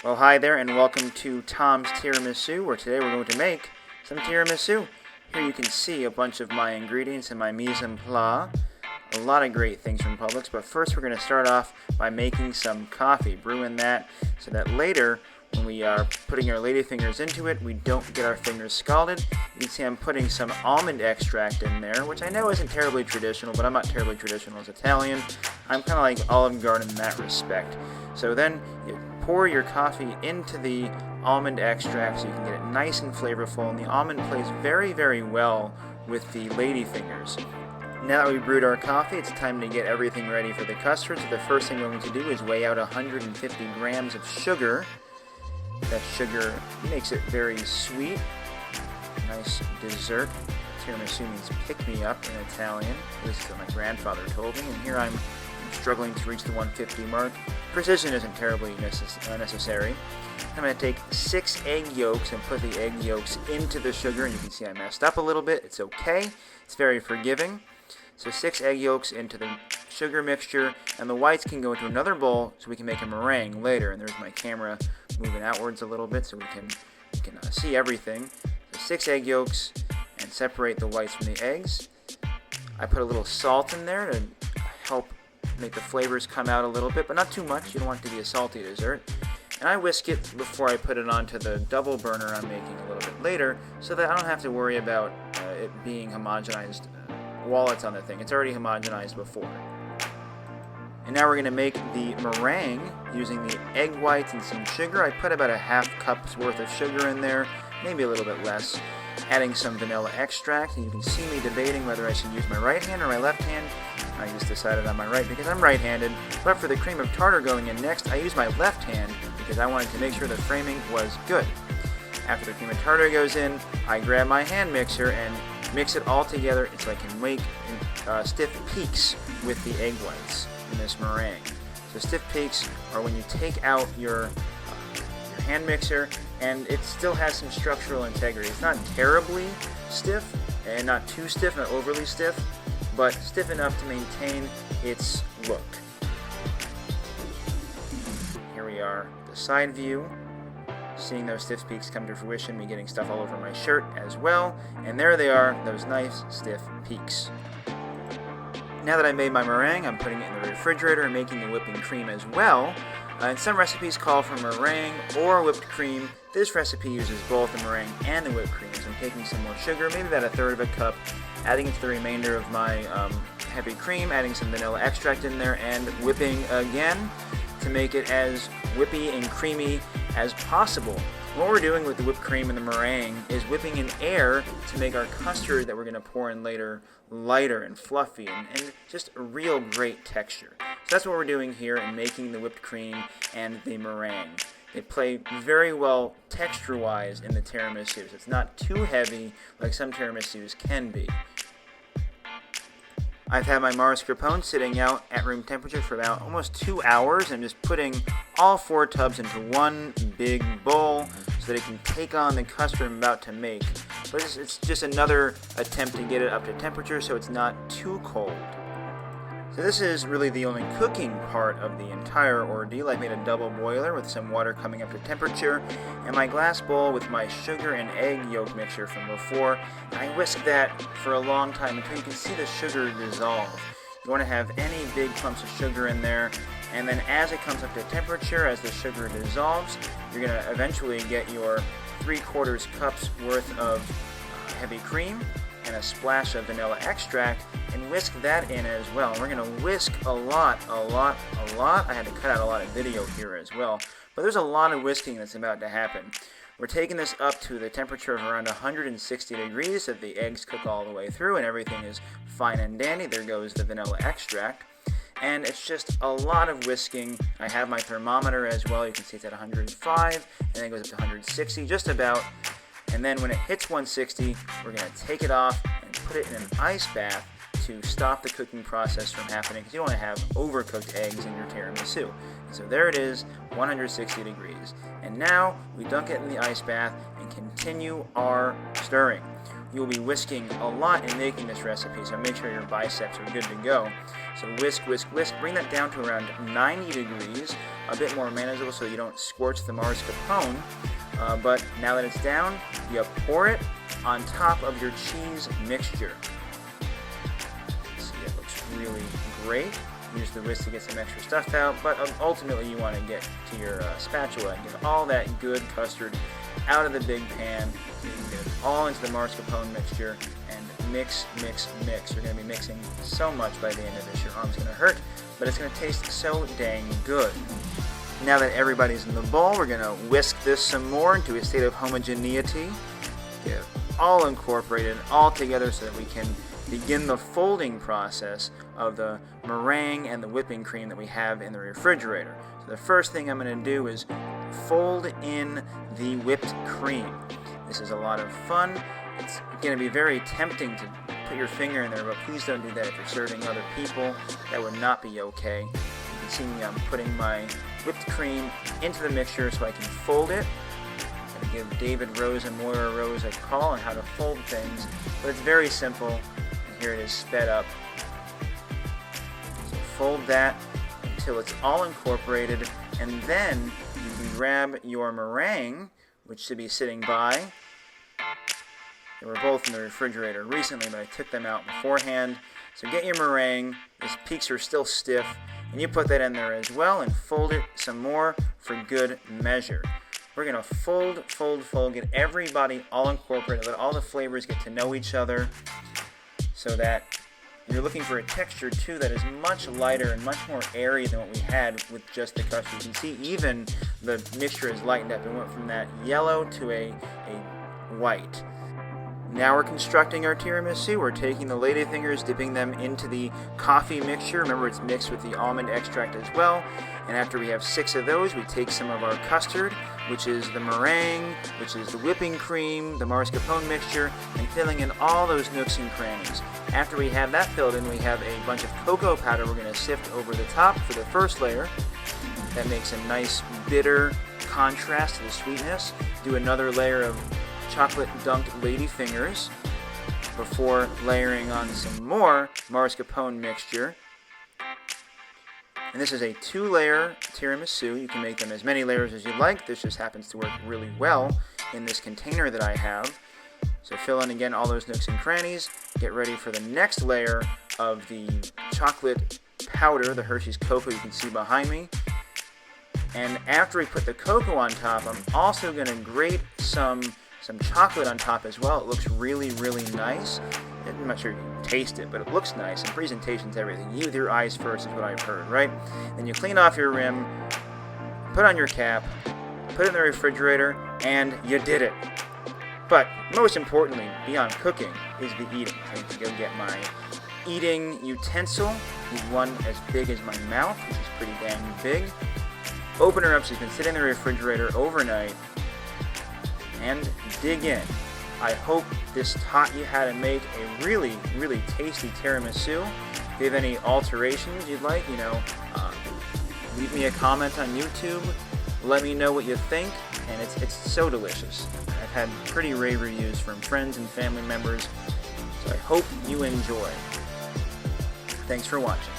Well, hi there, and welcome to Tom's Tiramisu, where today we're going to make some tiramisu. Here you can see a bunch of my ingredients and my mise en place. A lot of great things from Publix, but first we're going to start off by making some coffee, brewing that so that later, when we are putting our ladyfingers into it, we don't get our fingers scalded. You can see I'm putting some almond extract in there, which I know isn't terribly traditional, but I'm not terribly traditional as Italian. I'm kind of like Olive Garden in that respect. So then you pour your coffee into the almond extract so you can get it nice and flavorful, and the almond plays very, very well with the ladyfingers. Now that we've brewed our coffee, it's time to get everything ready for the custard. So the first thing we're going to do is weigh out 150 grams of sugar. That sugar makes it very sweet. Nice dessert. Tiramisu means pick-me-up in Italian. This is what my grandfather told me, and here I'm struggling to reach the 150 mark. Precision isn't terribly necessary. I'm going to take 6 egg yolks and put the egg yolks into the sugar, and you can see I messed up a little bit. It's okay. It's very forgiving. So 6 egg yolks into the sugar mixture, and the whites can go into another bowl so we can make a meringue later. And there's my camera moving outwards a little bit so we can see everything. So 6 egg yolks, and separate the whites from the eggs. I put a little salt in there to help make the flavors come out a little bit, but not too much. You don't want it to be a salty dessert. And I whisk it before I put it onto the double burner I'm making a little bit later, so that I don't have to worry about it being homogenized while it's on the thing. It's already homogenized before. And now we're going to make the meringue using the egg whites and some sugar. I put about a half cup's worth of sugar in there, maybe a little bit less. Adding some vanilla extract, and you can see me debating whether I should use my right hand or my left hand. I just decided on my right because I'm right-handed, but for the cream of tartar going in next, I used my left hand because I wanted to make sure the framing was good. After the cream of tartar goes in, I grab my hand mixer and mix it all together so I can make stiff peaks with the egg whites in this meringue. So stiff peaks are when you take out your hand mixer and it still has some structural integrity. It's not terribly stiff and not too stiff, not overly stiff, but stiff enough to maintain its look. Here we are, the side view. Seeing those stiff peaks come to fruition, me getting stuff all over my shirt as well, and there they are, those nice stiff peaks. Now that I made my meringue, I'm putting it in the refrigerator and making the whipping cream as well. And some recipes call for meringue or whipped cream. This recipe uses both the meringue and the whipped cream. So I'm taking some more sugar, maybe about 1/3 of a cup, adding it to the remainder of my heavy cream, adding some vanilla extract in there, and whipping again to make it as whippy and creamy as possible. What we're doing with the whipped cream and the meringue is whipping in air to make our custard that we're going to pour in later lighter and fluffy and just a real great texture. So that's what we're doing here in making the whipped cream and the meringue. They play very well texture-wise in the tiramisus. It's not too heavy like some tiramisus can be. I've had my mascarpone sitting out at room temperature for about almost 2 hours. I'm just putting all 4 tubs into one big bowl so that it can take on the custard I'm about to make. But it's just another attempt to get it up to temperature so it's not too cold. So this is really the only cooking part of the entire ordeal. I made a double boiler with some water coming up to temperature, and my glass bowl with my sugar and egg yolk mixture from before. I whisked that for a long time until you can see the sugar dissolve. You want to have any big clumps of sugar in there, and then as it comes up to temperature, as the sugar dissolves, you're going to eventually get your 3/4 cups worth of heavy cream and a splash of vanilla extract, and whisk that in as well. We're going to whisk a lot. I had to cut out a lot of video here as well, but there's a lot of whisking that's about to happen. We're taking this up to the temperature of around 160 degrees so that the eggs cook all the way through and everything is fine and dandy. There goes the vanilla extract. And it's just a lot of whisking. I have my thermometer as well. You can see it's at 105, and then it goes up to 160, just about. And then when it hits 160, we're going to take it off and put it in an ice bath to stop the cooking process from happening, because you don't want to have overcooked eggs in your tiramisu. And so there it is, 160 degrees. And now we dunk it in the ice bath and continue our stirring. You'll be whisking a lot in making this recipe, so make sure your biceps are good to go. So whisk, whisk, whisk. Bring that down to around 90 degrees, a bit more manageable so you don't scorch the mascarpone. But now that it's down, you pour it on top of your cheese mixture. See, it looks really great. Use the whisk to get some extra stuff out, but ultimately you want to get to your spatula and get all that good custard out of the big pan. You can get it all into the mascarpone mixture and mix, mix, mix. You're going to be mixing so much by the end of this. Your arm's going to hurt, but it's going to taste so dang good. Now that everybody's in the bowl, we're going to whisk this some more into a state of homogeneity. Get it all incorporated, all together so that we can begin the folding process of the meringue and the whipping cream that we have in the refrigerator. So the first thing I'm going to do is fold in the whipped cream. This is a lot of fun. It's going to be very tempting to put your finger in there, but please don't do that if you're serving other people. That would not be okay. You can see me, I'm putting my whipped cream into the mixture so I can fold it. I'm going to give David Rose and Moira Rose a call on how to fold things, but it's very simple. Here it is sped up. So fold that until it's all incorporated, and then you can grab your meringue, which should be sitting by. They were both in the refrigerator recently, but I took them out beforehand. So get your meringue. These peaks are still stiff, and you put that in there as well and fold it some more for good measure. We're going to fold, fold, fold, get everybody all incorporated, let all the flavors get to know each other, so that you're looking for a texture too that is much lighter and much more airy than what we had with just the custard. You can see even the mixture is lightened up. It went from that yellow to a white. Now we're constructing our tiramisu. We're taking the ladyfingers, dipping them into the coffee mixture. Remember, it's mixed with the almond extract as well. And after we have 6 of those, we take some of our custard, which is the meringue, which is the whipping cream, the mascarpone mixture, and filling in all those nooks and crannies. After we have that filled in, we have a bunch of cocoa powder we're going to sift over the top for the first layer. That makes a nice bitter contrast to the sweetness. Do another layer of chocolate dunked ladyfingers before layering on some more mascarpone mixture. And this is a 2-layer tiramisu. You can make them as many layers as you like. This just happens to work really well in this container that I have. So fill in again all those nooks and crannies. Get ready for the next layer of the chocolate powder, the Hershey's cocoa you can see behind me. And after we put the cocoa on top, I'm also going to grate some chocolate on top as well. It looks really, really nice. I'm not sure you can taste it, but it looks nice, and presentation's everything. You with your eyes first is what I've heard, right? Then you clean off your rim, put on your cap, put it in the refrigerator, and you did it. But most importantly, beyond cooking, is the eating. I need to go get my eating utensil. There's one as big as my mouth, which is pretty dang big. Open her up. She's been sitting in the refrigerator overnight. And dig in. I hope this taught you how to make a really, really tasty tiramisu. If you have any alterations you'd like, leave me a comment on YouTube. Let me know what you think, and it's so delicious. I've had pretty rave reviews from friends and family members, so I hope you enjoy. Thanks for watching.